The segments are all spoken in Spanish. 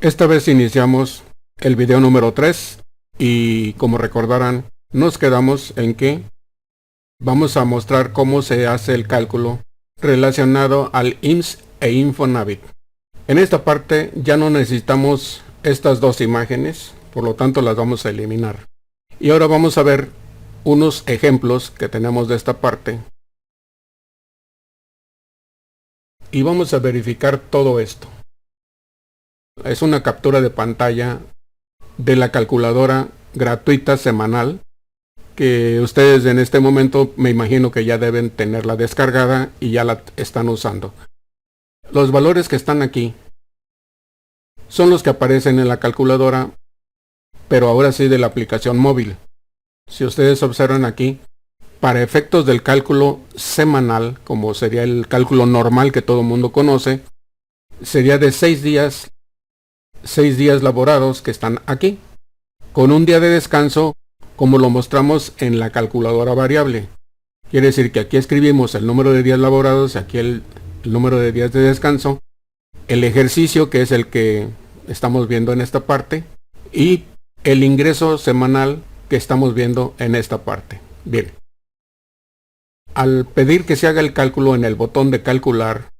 Esta vez iniciamos el video número 3 y como recordarán, nos quedamos en que vamos a mostrar cómo se hace el cálculo relacionado al IMSS e Infonavit. En esta parte ya no necesitamos estas dos imágenes, por lo tanto las vamos a eliminar. Y ahora vamos a ver unos ejemplos que tenemos de esta parte. Y vamos a verificar todo esto. Es una captura de pantalla de la calculadora gratuita semanal que ustedes en este momento me imagino que ya deben tenerla descargada y ya la están usando. Los valores que están aquí son los que aparecen en la calculadora, pero ahora sí de la aplicación móvil. Si ustedes observan aquí, para efectos del cálculo semanal, como sería el cálculo normal que todo el mundo conoce, sería de 6 días laborados que están aquí, con un día de descanso como lo mostramos en la calculadora variable. Quiere decir que aquí escribimos el número de días laborados, aquí el número de días de descanso, el ejercicio que es el que estamos viendo en esta parte y el ingreso semanal que estamos viendo en esta parte. Bien, al pedir que se haga el cálculo en el botón de calcular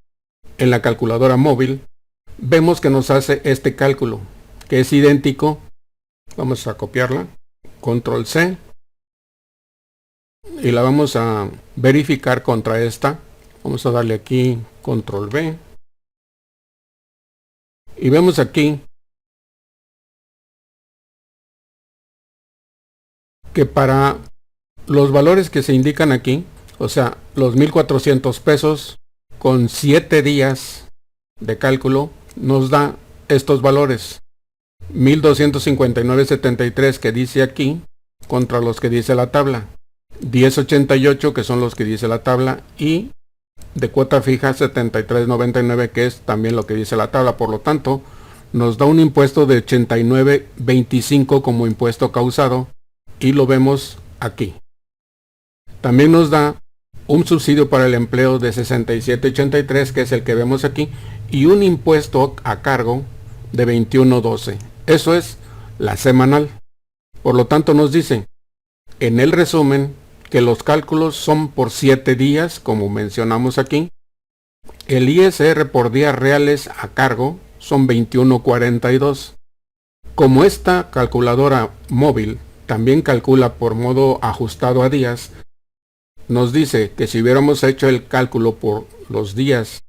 en la calculadora móvil, vemos que nos hace este cálculo, que es idéntico. Vamos a copiarla, control C, y la vamos a verificar contra esta. Vamos a darle aquí control V, y vemos aquí que para los valores que se indican aquí, o sea, los 1,400 pesos con 7 días de cálculo, nos da estos valores. 1,259.73 que dice aquí contra los que dice la tabla. 10.88 que son los que dice la tabla y de cuota fija 73.99 que es también lo que dice la tabla. Por lo tanto, nos da un impuesto de 89.25 como impuesto causado y lo vemos aquí. También nos da un subsidio para el empleo de 67.83 que es el que vemos aquí y un impuesto a cargo de 21.12. Eso es la semanal. Por lo tanto nos dice en el resumen que los cálculos son por 7 días, como mencionamos aquí. El ISR por días reales a cargo son 21.42. Como esta calculadora móvil también calcula por modo ajustado a días, nos dice que si hubiéramos hecho el cálculo por los días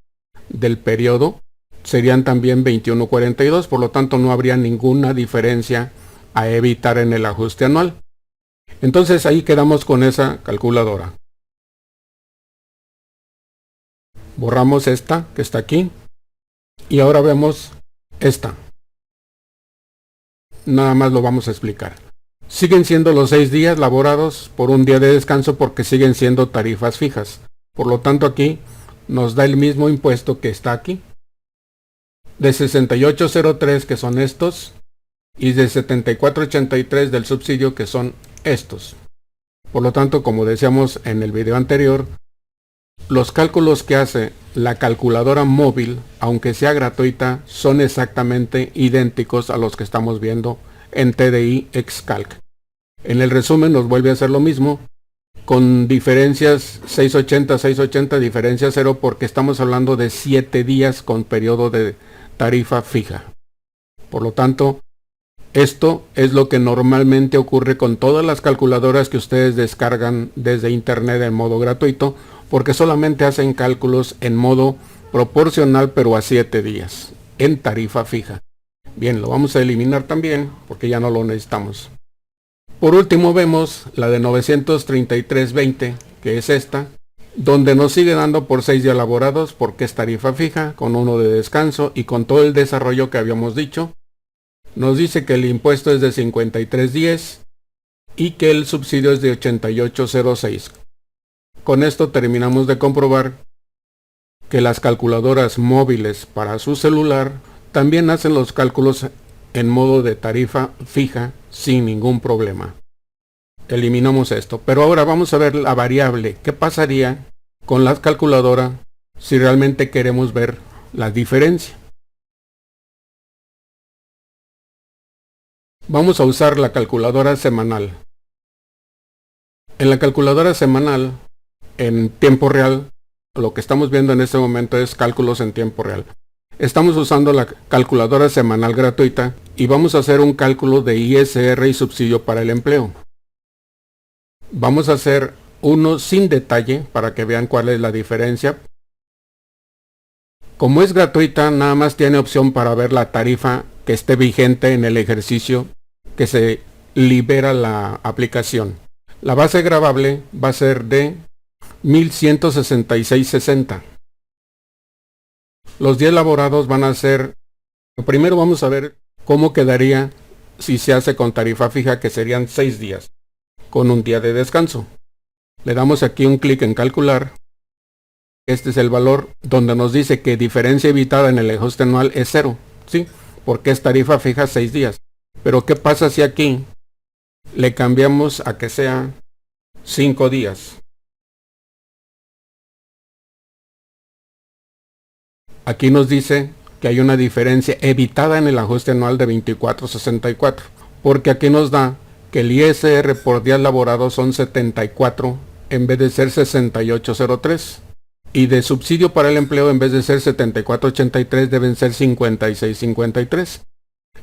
del periodo, serían también 21.42, por lo tanto no habría ninguna diferencia a evitar en el ajuste anual. Entonces ahí quedamos con esa calculadora. Borramos esta que está aquí y ahora vemos esta. Nada más lo vamos a explicar. Siguen siendo los 6 días laborados por un día de descanso porque siguen siendo tarifas fijas. Por lo tanto aquí nos da el mismo impuesto que está aquí. De 68.03 que son estos y de 74.83 del subsidio que son estos. Por lo tanto, como decíamos en el video anterior, los cálculos que hace la calculadora móvil, aunque sea gratuita, son exactamente idénticos a los que estamos viendo en TDI Excalc. En el resumen nos vuelve a hacer lo mismo, con diferencias 680, diferencia 0 porque estamos hablando de 7 días con periodo de tarifa fija. Por lo tanto, esto es lo que normalmente ocurre con todas las calculadoras que ustedes descargan desde internet en modo gratuito, porque solamente hacen cálculos en modo proporcional pero a 7 días, en tarifa fija. Bien, lo vamos a eliminar también porque ya no lo necesitamos. Por último vemos la de 933.20, que es esta, donde nos sigue dando por 6 días laborados porque es tarifa fija, con 1 de descanso y con todo el desarrollo que habíamos dicho. Nos dice que el impuesto es de 53.10 y que el subsidio es de 88.06. Con esto terminamos de comprobar que las calculadoras móviles para su celular también hacen los cálculos en modo de tarifa fija sin ningún problema. Eliminamos esto, pero ahora vamos a ver la variable. ¿Qué pasaría con la calculadora si realmente queremos ver la diferencia? Vamos a usar la calculadora semanal. En la calculadora semanal, en tiempo real, lo que estamos viendo en este momento es cálculos en tiempo real. Estamos usando la calculadora semanal gratuita y vamos a hacer un cálculo de ISR y subsidio para el empleo. Vamos a hacer uno sin detalle para que vean cuál es la diferencia. Como es gratuita, nada más tiene opción para ver la tarifa que esté vigente en el ejercicio que se libera la aplicación. La base gravable va a ser de 1166.60. Los días laborados van a ser, primero vamos a ver cómo quedaría si se hace con tarifa fija, que serían 6 días, con un día de descanso. Le damos aquí un clic en calcular. Este es el valor donde nos dice que diferencia evitada en el ajuste anual es 0, ¿sí? Porque es tarifa fija 6 días. Pero ¿qué pasa si aquí le cambiamos a que sea 5 días? Aquí nos dice que hay una diferencia evitada en el ajuste anual de 24.64, porque aquí nos da que el ISR por días laborados son 74 en vez de ser 68.03. Y de subsidio para el empleo, en vez de ser 74.83, deben ser 56.53.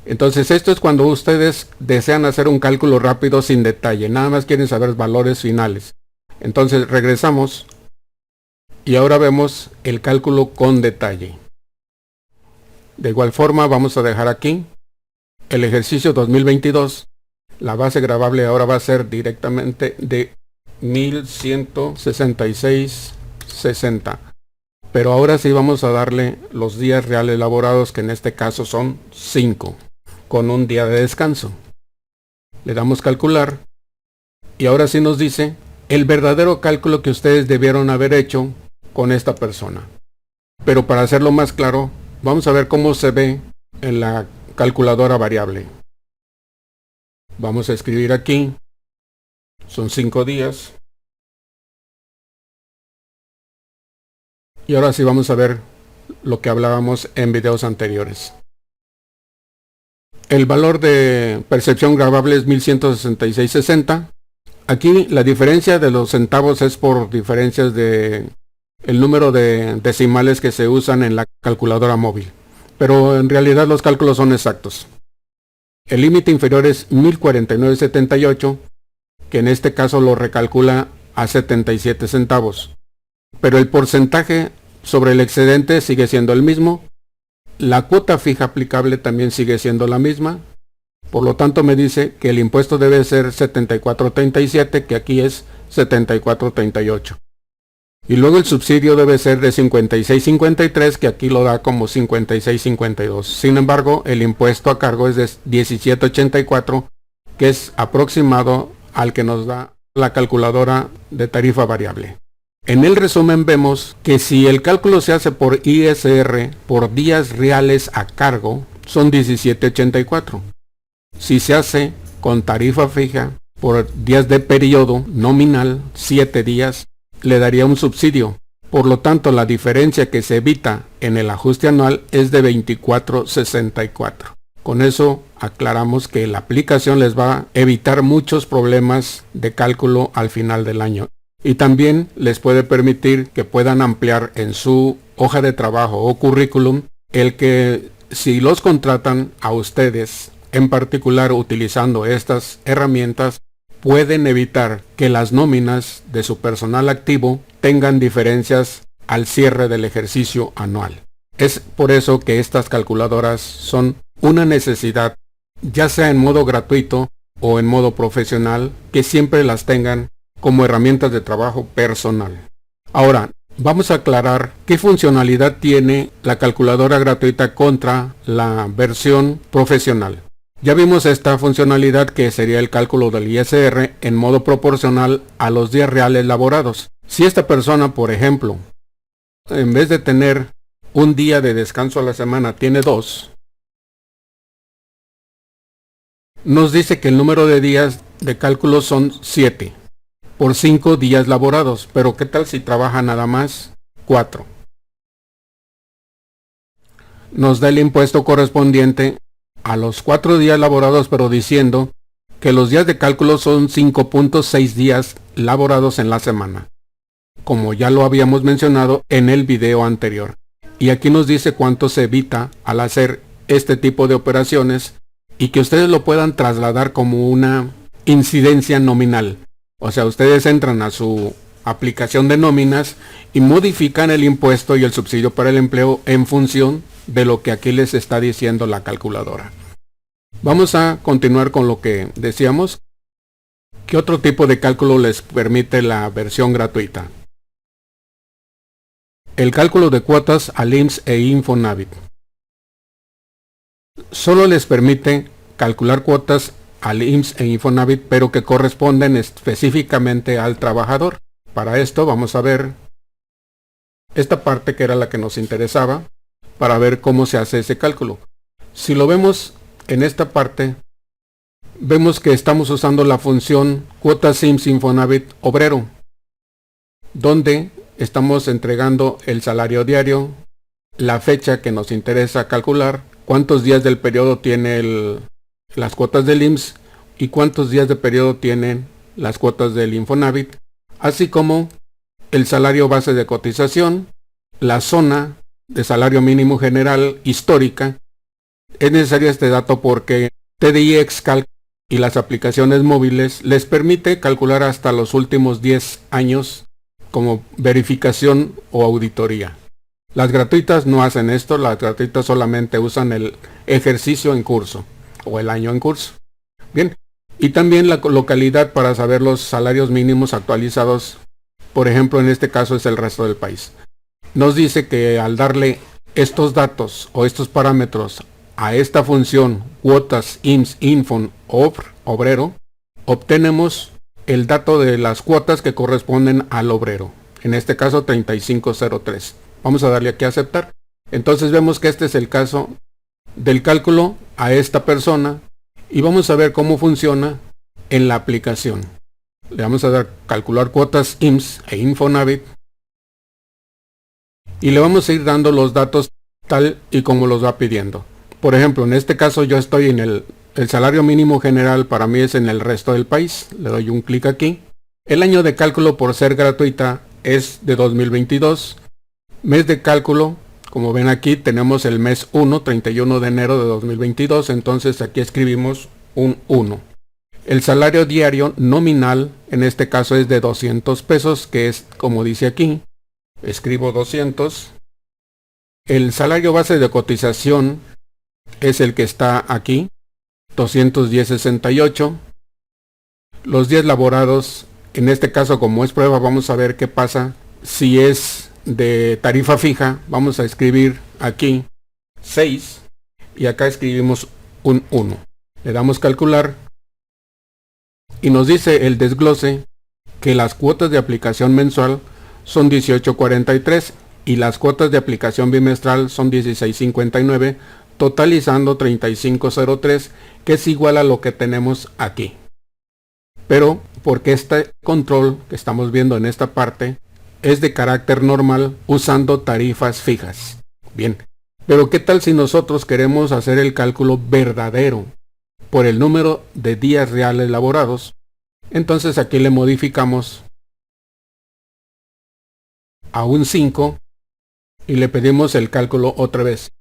Entonces esto es cuando ustedes desean hacer un cálculo rápido sin detalle, nada más quieren saber valores finales. Entonces regresamos y ahora vemos el cálculo con detalle. De igual forma vamos a dejar aquí el ejercicio 2022. La base gravable ahora va a ser directamente de 1166.60. Pero ahora sí vamos a darle los días reales laborados, que en este caso son 5, con un día de descanso. Le damos calcular y ahora sí nos dice el verdadero cálculo que ustedes debieron haber hecho con esta persona. Pero para hacerlo más claro, vamos a ver cómo se ve en la calculadora variable. Vamos a escribir aquí, son 5 días. Y ahora sí vamos a ver lo que hablábamos en videos anteriores. El valor de percepción gravable es 1166.60. Aquí la diferencia de los centavos es por diferencias de el número de decimales que se usan en la calculadora móvil. Pero en realidad los cálculos son exactos. El límite inferior es 1049.78, que en este caso lo recalcula a 77 centavos. Pero el porcentaje sobre el excedente sigue siendo el mismo. La cuota fija aplicable también sigue siendo la misma. Por lo tanto me dice que el impuesto debe ser 74.37, que aquí es 74.38. Y luego el subsidio debe ser de 56.53, que aquí lo da como 56.52. Sin embargo, el impuesto a cargo es de 17.84, que es aproximado al que nos da la calculadora de tarifa variable. En el resumen vemos que si el cálculo se hace por ISR por días reales a cargo, son 17.84. Si se hace con tarifa fija por días de periodo nominal, 7 días, le daría un subsidio. Por lo tanto, la diferencia que se evita en el ajuste anual es de 24.64. Con eso aclaramos que la aplicación les va a evitar muchos problemas de cálculo al final del año. Y también les puede permitir que puedan ampliar en su hoja de trabajo o currículum el que si los contratan a ustedes, en particular utilizando estas herramientas, pueden evitar que las nóminas de su personal activo tengan diferencias al cierre del ejercicio anual. Es por eso que estas calculadoras son una necesidad, ya sea en modo gratuito o en modo profesional, que siempre las tengan como herramientas de trabajo personal. Ahora, vamos a aclarar qué funcionalidad tiene la calculadora gratuita contra la versión profesional. Ya vimos esta funcionalidad, que sería el cálculo del ISR en modo proporcional a los días reales laborados. Si esta persona, por ejemplo, en vez de tener un día de descanso a la semana, tiene 2, nos dice que el número de días de cálculo son 7. Por 5 días laborados, pero ¿qué tal si trabaja nada más 4? Nos da el impuesto correspondiente a los 4 días laborados, pero diciendo que los días de cálculo son 5.6 días laborados en la semana, como ya lo habíamos mencionado en el video anterior. Y aquí nos dice cuánto se evita al hacer este tipo de operaciones y que ustedes lo puedan trasladar como una incidencia nominal. O sea, ustedes entran a su aplicación de nóminas y modifican el impuesto y el subsidio para el empleo en función de lo que aquí les está diciendo la calculadora. Vamos a continuar con lo que decíamos. ¿Qué otro tipo de cálculo les permite la versión gratuita? El cálculo de cuotas al IMSS e Infonavit. Solo les permite calcular cuotas al IMSS e Infonavit, pero que corresponden específicamente al trabajador. Para esto vamos a ver esta parte que era la que nos interesaba, para ver cómo se hace ese cálculo. Si lo vemos en esta parte, vemos que estamos usando la función cuotas IMSS Infonavit obrero, donde estamos entregando el salario diario, la fecha que nos interesa calcular, cuántos días del periodo tiene las cuotas del IMSS y cuántos días de periodo tienen las cuotas del Infonavit, así como el salario base de cotización, la zona de salario mínimo general histórica. Es necesario este dato porque TDI Excalc y las aplicaciones móviles les permite calcular hasta los últimos 10 años como verificación o auditoría. Las gratuitas no hacen esto, las gratuitas solamente usan el ejercicio en curso o el año en curso. Bien, y también la localidad para saber los salarios mínimos actualizados, por ejemplo en este caso es el resto del país. Nos dice que al darle estos datos o estos parámetros a esta función cuotas IMSS Infon obrero, obtenemos el dato de las cuotas que corresponden al obrero, en este caso 3503. Vamos a darle aquí a aceptar. Entonces vemos que este es el caso del cálculo a esta persona y vamos a ver cómo funciona en la aplicación. Le vamos a dar calcular cuotas IMSS e Infonavit y le vamos a ir dando los datos tal y como los va pidiendo. Por ejemplo, en este caso yo estoy en el salario mínimo general, para mí es en el resto del país. Le doy un clic aquí. El año de cálculo, por ser gratuita, es de 2022. Mes de cálculo, como ven aquí, tenemos el mes 1, 31 de enero de 2022. Entonces aquí escribimos un 1. El salario diario nominal, en este caso es de 200 pesos, que es como dice aquí. Escribo 200. El salario base de cotización es el que está aquí, 210.68. Los días laborados, en este caso como es prueba, vamos a ver qué pasa si es de tarifa fija. Vamos a escribir aquí 6 y acá escribimos un 1. Le damos calcular y nos dice el desglose que las cuotas de aplicación mensual son 18.43 y las cuotas de aplicación bimestral son 16.59, totalizando 35.03, que es igual a lo que tenemos aquí. Pero porque este control que estamos viendo en esta parte es de carácter normal usando tarifas fijas. Bien, pero ¿qué tal si nosotros queremos hacer el cálculo verdadero por el número de días reales laborados? Entonces aquí le modificamos a un 5 y le pedimos el cálculo otra vez.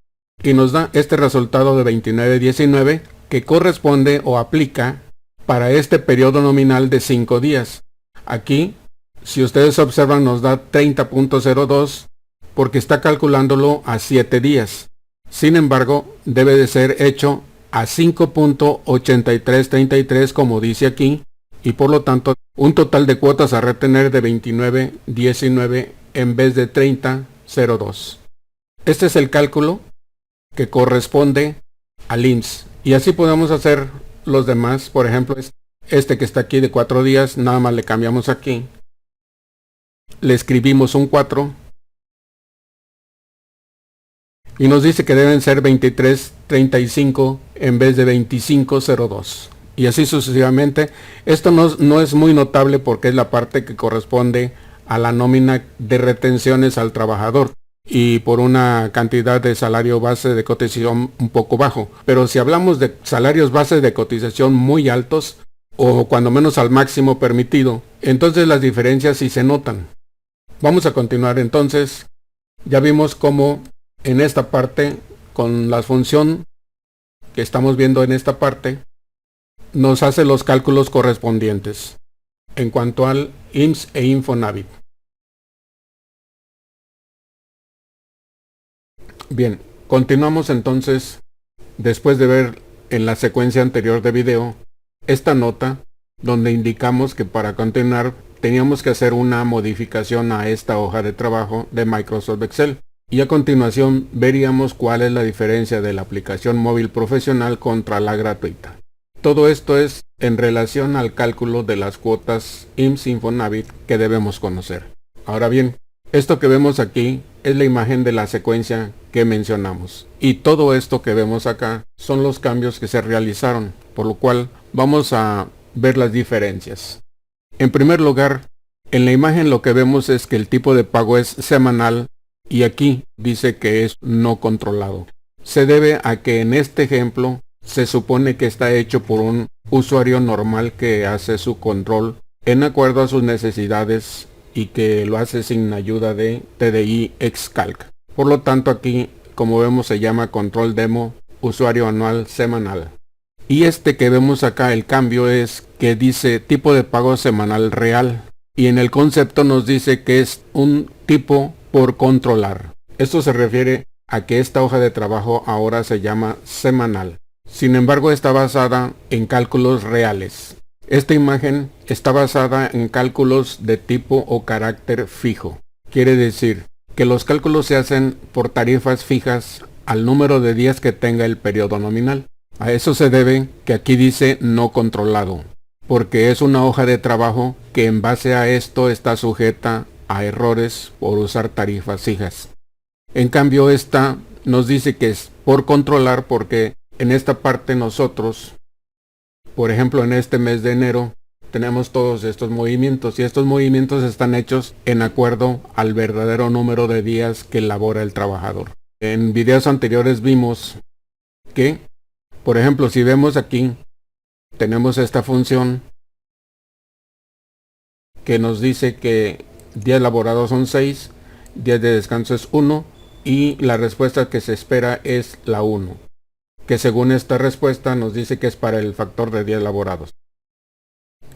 Y nos da este resultado de 29.19 que corresponde o aplica para este periodo nominal de 5 días. Aquí, si ustedes observan, nos da 30.02 porque está calculándolo a 7 días. Sin embargo, debe de ser hecho a 5.8333 como dice aquí, y por lo tanto un total de cuotas a retener de 29.19 en vez de 30.02. Este es el cálculo que corresponde al IMSS. Y así podemos hacer los demás. Por ejemplo, este que está aquí de 4 días, nada más le cambiamos aquí. Le escribimos un 4. Y nos dice que deben ser 23.35 en vez de 25.02. Y así sucesivamente. Esto no es muy notable porque es la parte que corresponde a la nómina de retenciones al trabajador. y por una cantidad de salario base de cotización un poco bajo. Pero si hablamos de salarios base de cotización muy altos, o cuando menos al máximo permitido, entonces las diferencias sí se notan. Vamos a continuar entonces. Ya vimos cómo en esta parte, con la función que estamos viendo en esta parte, nos hace los cálculos correspondientes en cuanto al IMSS e Infonavit. Bien, continuamos entonces, después de ver en la secuencia anterior de video, esta nota donde indicamos que para continuar teníamos que hacer una modificación a esta hoja de trabajo de Microsoft Excel. Y a continuación veríamos cuál es la diferencia de la aplicación móvil profesional contra la gratuita. Todo esto es en relación al cálculo de las cuotas IMSS Infonavit que debemos conocer. Ahora bien, esto que vemos aquí es la imagen de la secuencia que mencionamos. Y todo esto que vemos acá son los cambios que se realizaron, por lo cual vamos a ver las diferencias. En primer lugar, en la imagen lo que vemos es que el tipo de pago es semanal y aquí dice que es no controlado. Se debe a que en este ejemplo se supone que está hecho por un usuario normal que hace su control en acuerdo a sus necesidades y que lo hace sin ayuda de TDI Excalc. Por lo tanto aquí, como vemos, se llama control demo usuario anual semanal. Y este que vemos acá, el cambio es que dice tipo de pago semanal real. Y en el concepto nos dice que es un tipo por controlar. Esto se refiere a que esta hoja de trabajo ahora se llama semanal. Sin embargo, está basada en cálculos reales. Esta imagen está basada en cálculos de tipo o carácter fijo. Quiere decir que los cálculos se hacen por tarifas fijas al número de días que tenga el periodo nominal. A eso se debe que aquí dice no controlado, porque es una hoja de trabajo que en base a esto está sujeta a errores por usar tarifas fijas. En cambio esta nos dice que es por controlar porque en esta parte nosotros, por ejemplo en este mes de enero, tenemos todos estos movimientos y estos movimientos están hechos en acuerdo al verdadero número de días que labora el trabajador. En videos anteriores vimos que, por ejemplo, si vemos aquí, tenemos esta función que nos dice que días laborados son 6, días de descanso es 1 y la respuesta que se espera es la 1, que según esta respuesta nos dice que es para el factor de días laborados.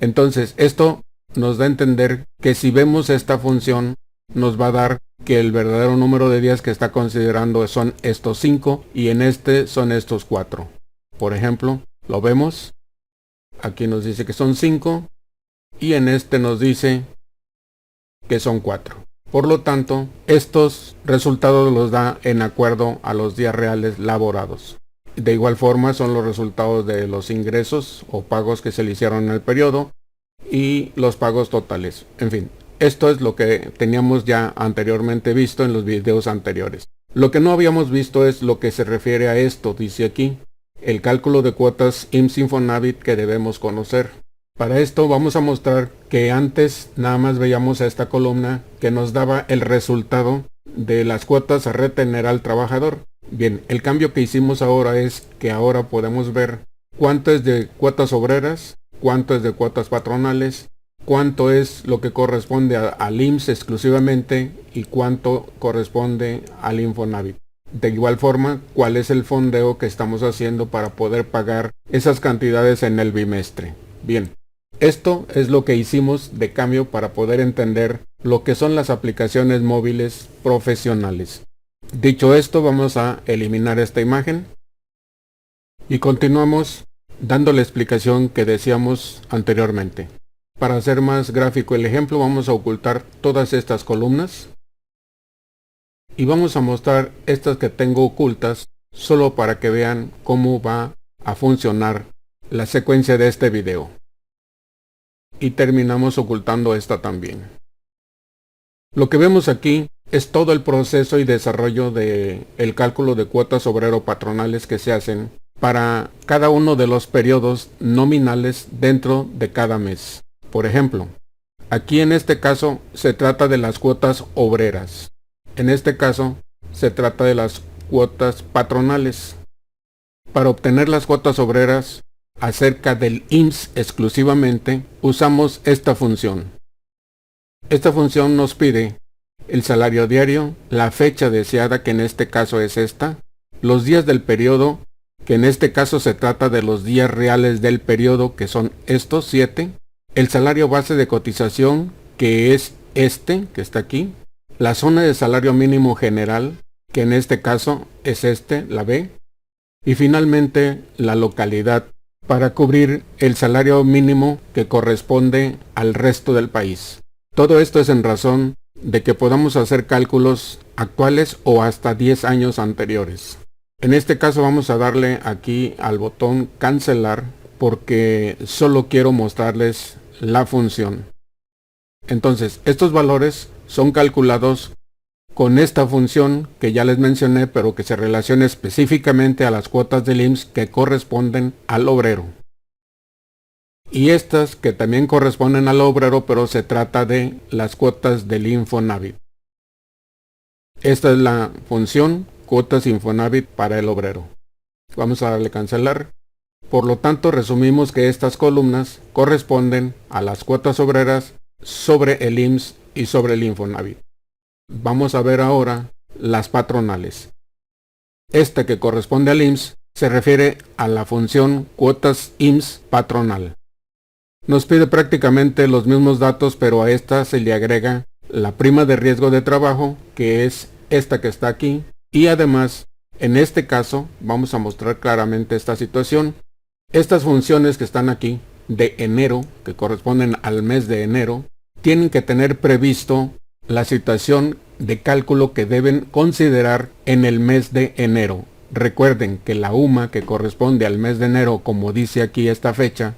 Entonces esto nos da a entender que si vemos esta función nos va a dar que el verdadero número de días que está considerando son estos 5 y en este son estos 4. Por ejemplo, lo vemos, aquí nos dice que son 5 y en este nos dice que son 4. Por lo tanto, estos resultados los da en acuerdo a los días reales laborados. De igual forma son los resultados de los ingresos o pagos que se le hicieron en el periodo y los pagos totales. En fin, esto es lo que teníamos ya anteriormente visto en los videos anteriores. Lo que no habíamos visto es lo que se refiere a esto, dice aquí, el cálculo de cuotas IMSS Infonavit que debemos conocer. Para esto vamos a mostrar que antes nada más veíamos a esta columna que nos daba el resultado de las cuotas a retener al trabajador. Bien, el cambio que hicimos ahora es que ahora podemos ver cuánto es de cuotas obreras, cuánto es de cuotas patronales, cuánto es lo que corresponde al IMSS exclusivamente y cuánto corresponde al Infonavit. De igual forma, cuál es el fondeo que estamos haciendo para poder pagar esas cantidades en el bimestre. Bien, esto es lo que hicimos de cambio para poder entender lo que son las aplicaciones móviles profesionales. Dicho esto, vamos a eliminar esta imagen y continuamos dando la explicación que decíamos anteriormente. Para hacer más gráfico el ejemplo, vamos a ocultar todas estas columnas y vamos a mostrar estas que tengo ocultas solo para que vean cómo va a funcionar la secuencia de este video. Y terminamos ocultando esta también. Lo que vemos aquí es todo el proceso y desarrollo del cálculo de cuotas obrero patronales que se hacen para cada uno de los periodos nominales dentro de cada mes. Por ejemplo, aquí en este caso se trata de las cuotas obreras. En este caso, se trata de las cuotas patronales. Para obtener las cuotas obreras acerca del IMSS exclusivamente, usamos esta función. Esta función nos pide el salario diario, la fecha deseada, que en este caso es esta, los días del periodo, que en este caso se trata de los días reales del periodo, que son estos 7, el salario base de cotización, que es este, que está aquí, la zona de salario mínimo general, que en este caso es la B, y finalmente la localidad, para cubrir el salario mínimo que corresponde al resto del país. Todo esto es en razón de que podamos hacer cálculos actuales o hasta 10 años anteriores. En este caso vamos a darle aquí al botón cancelar porque solo quiero mostrarles la función. Entonces, estos valores son calculados con esta función que ya les mencioné, pero que se relaciona específicamente a las cuotas del IMSS que corresponden al obrero. Y estas que también corresponden al obrero, pero se trata de las cuotas del Infonavit. Esta es la función cuotas Infonavit para el obrero. Vamos a darle cancelar. Por lo tanto, resumimos que estas columnas corresponden a las cuotas obreras sobre el IMSS y sobre el Infonavit. Vamos a ver ahora las patronales. Esta que corresponde al IMSS se refiere a la función cuotas IMSS patronal. Nos pide prácticamente los mismos datos, pero a esta se le agrega la prima de riesgo de trabajo, que es esta que está aquí, y además, en este caso, vamos a mostrar claramente esta situación. Estas funciones que están aquí, de enero, que corresponden al mes de enero, tienen que tener previsto la situación de cálculo que deben considerar en el mes de enero. Recuerden que la UMA que corresponde al mes de enero, como dice aquí esta fecha,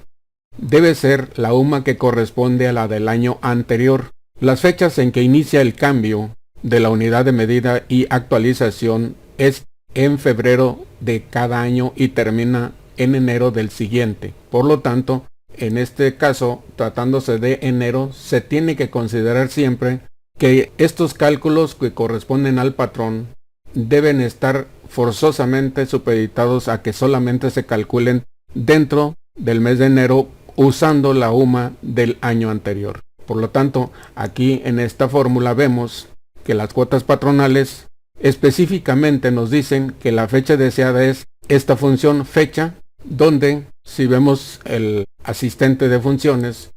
debe ser la UMA que corresponde a la del año anterior. Las fechas en que inicia el cambio de la unidad de medida y actualización es en febrero de cada año y termina en enero del siguiente. Por lo tanto, en este caso, tratándose de enero, se tiene que considerar siempre que estos cálculos que corresponden al patrón deben estar forzosamente supeditados a que solamente se calculen dentro del mes de enero usando la UMA del año anterior. Por lo tanto, aquí en esta fórmula vemos que las cuotas patronales específicamente nos dicen que la fecha deseada es esta función fecha, donde si vemos el asistente de funciones,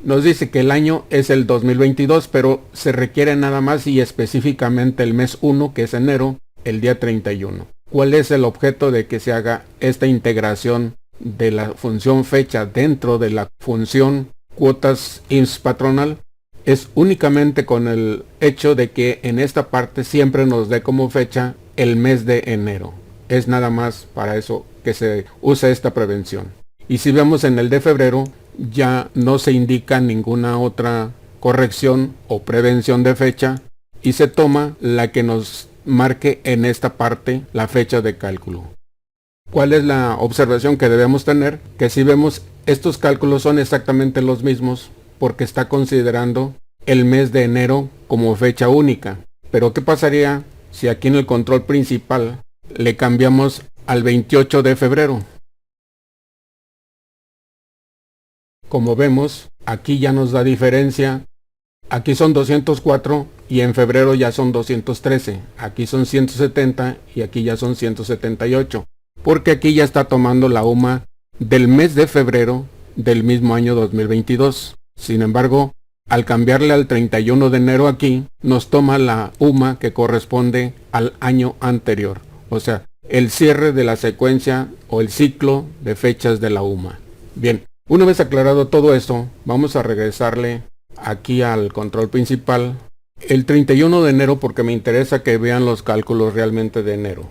nos dice que el año es el 2022, pero se requiere nada más y específicamente el mes 1, que es enero, el día 31. ¿Cuál es el objeto de que se haga esta integración de la función fecha dentro de la función cuotas IMSS patronal? Es únicamente con el hecho de que en esta parte siempre nos dé como fecha el mes de enero. Es nada más para eso que se usa esta prevención. Y si vemos en el de febrero, ya no se indica ninguna otra corrección o prevención de fecha y se toma la que nos marque en esta parte la fecha de cálculo. ¿Cuál es la observación que debemos tener? Que si vemos estos cálculos son exactamente los mismos porque está considerando el mes de enero como fecha única. Pero ¿qué pasaría si aquí en el control principal le cambiamos al 28 de febrero? Como vemos, aquí ya nos da diferencia. Aquí son 204 y en febrero ya son 213. Aquí son 170 y aquí ya son 178. Porque aquí ya está tomando la UMA del mes de febrero del mismo año 2022. Sin embargo, al cambiarle al 31 de enero aquí, nos toma la UMA que corresponde al año anterior. O sea, el cierre de la secuencia o el ciclo de fechas de la UMA. Bien. Una vez aclarado todo esto, vamos a regresarle aquí al control principal el 31 de enero porque me interesa que vean los cálculos realmente de enero.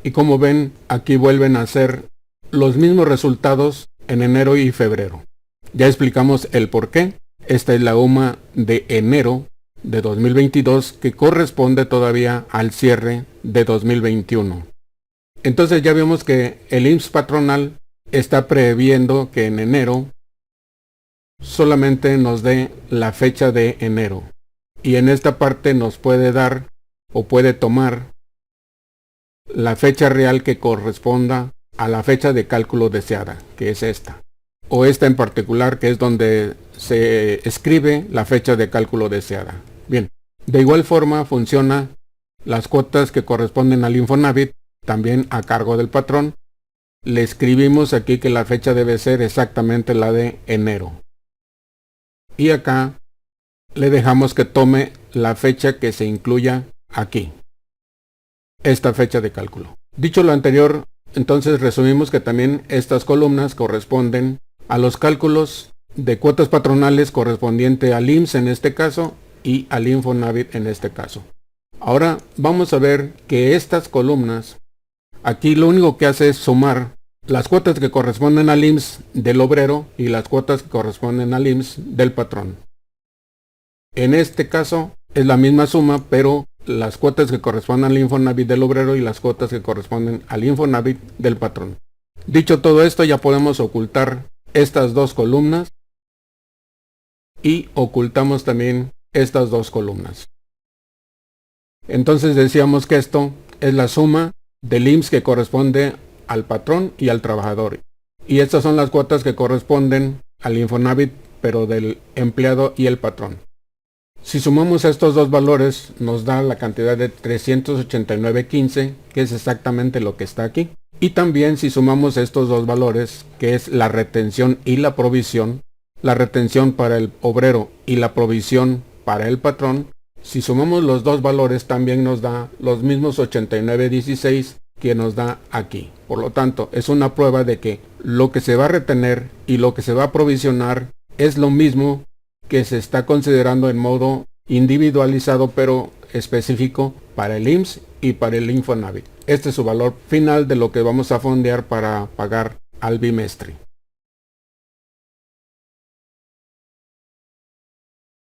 Y como ven, aquí vuelven a ser los mismos resultados en enero y febrero. Ya explicamos el por qué. Esta es la UMA de enero de 2022 que corresponde todavía al cierre de 2021. Entonces ya vemos que el IMSS patronal está previendo que en enero solamente nos dé la fecha de enero. Y en esta parte nos puede dar o puede tomar la fecha real que corresponda a la fecha de cálculo deseada, que es esta. O esta en particular, que es donde se escribe la fecha de cálculo deseada. Bien, de igual forma funciona las cuotas que corresponden al Infonavit, también a cargo del patrón. Le escribimos aquí que la fecha debe ser exactamente la de enero. Y acá le dejamos que tome la fecha que se incluya aquí. Esta fecha de cálculo. Dicho lo anterior, entonces resumimos que también estas columnas corresponden a los cálculos de cuotas patronales correspondiente al IMSS en este caso y al Infonavit en este caso. Ahora vamos a ver que estas columnas, aquí lo único que hace es sumar las cuotas que corresponden al IMSS del obrero y las cuotas que corresponden al IMSS del patrón. En este caso es la misma suma, pero las cuotas que corresponden al Infonavit del obrero y las cuotas que corresponden al Infonavit del patrón. Dicho todo esto, ya podemos ocultar estas dos columnas y ocultamos también estas dos columnas. Entonces decíamos que esto es la suma del IMSS que corresponde al patrón y al trabajador. Y estas son las cuotas que corresponden al Infonavit, pero del empleado y el patrón. Si sumamos estos dos valores, nos da la cantidad de 389.15, que es exactamente lo que está aquí. Y también si sumamos estos dos valores, que es la retención y la provisión para el obrero y la provisión para el patrón, si sumamos los dos valores también nos da los mismos 89.16 que nos da aquí. Por lo tanto, es una prueba de que lo que se va a retener y lo que se va a provisionar es lo mismo que se está considerando en modo individualizado pero específico para el IMSS y para el Infonavit. Este es su valor final de lo que vamos a fondear para pagar al bimestre.